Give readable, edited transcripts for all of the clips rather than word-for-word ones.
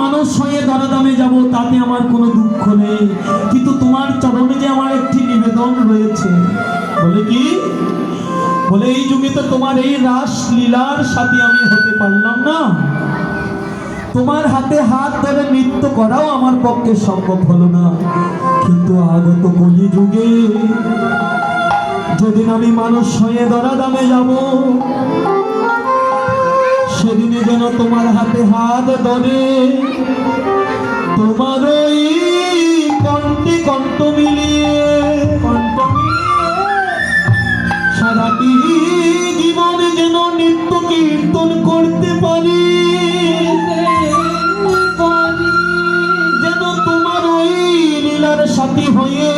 মানুষ হয়ে দরাদামে যাব তাতে আমার কোনো দুঃখ নেই, কিন্তু তোমার চরণে যে আমার একটি নিবেদন রয়েছে। বলে কি? বলে এই যুগে তো তোমার এই রাস লীলার সাথে আমি হতে পারলাম না, তোমার হাতে হাত ধরে নৃত্য করাও আমার পক্ষে সম্ভব হলো না, কিন্তু আগত কলি যুগে যেদিন আমি মানুষ হয়ে দরাদামে যাব, সেদিনে যেন তোমার হাতে হাত ধরে তোমার ওই কণ্ঠে কণ্ঠ মিলিয়ে সারাটি জীবনে যেন নিত্য কীর্তন করতে পারি, যেন তোমার ওই লীলার সাথী হয়ে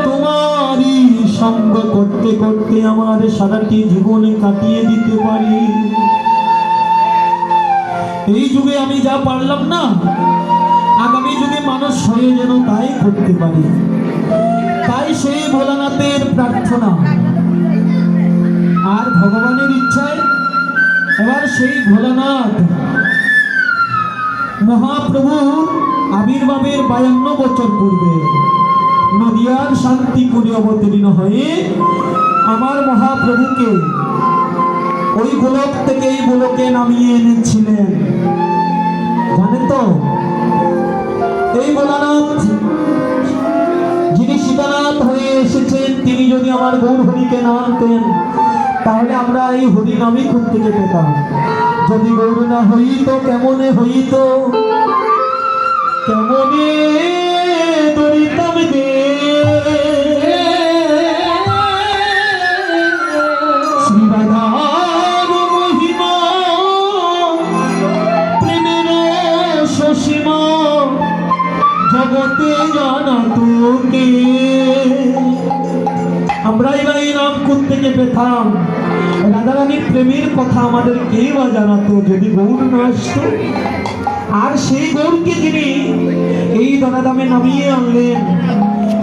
তোমারই সঙ্গ করতে করতে আমার সারাটি জীবনে কাটিয়ে দিতে পারি। এই যুগে আমি যা পারলাম না, আগামী যুগে মানুষ হয়ে যেন তাই করতে পারি। তাই সেই ভোলানাথের প্রার্থনা আর ভগবানের ইচ্ছায় এবার সেই ভোলানাথ মহাপ্রভুর আবির্ভাবের 52 বছর পূর্বে নদিয়ার শান্তিপুরে অবতীর্ণ হয়ে আমার মহাপ্রভুকে ওই গোলক থেকে এই গোলকে নামিয়ে এনেছিলেন। জানেন তো, এই ভোলানাথ যিনি সীতানাথ হয়ে এসেছেন, তিনি যদি আমার গৌর হরিকে না আনতেন তাহলে আমরা এই হরিনামই খুব থেকে পেতাম। যদি গৌর না হইত কেমনে হইত, কেমনে দরিতাম দে শ্রীরাধার মহিমা প্রেমের সসীমা জগতে জানা তোকে। আমরাই বা এই নাম থেকে পেতাম, রাধারানীর প্রেমের কথা আমাদের কে বা জানাতো যদি গৌর না আসতো। আর সেই গৌরকে যিনি এই দরাদামে নামিয়ে আনলেন,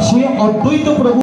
সে অদ্বৈত প্রভু।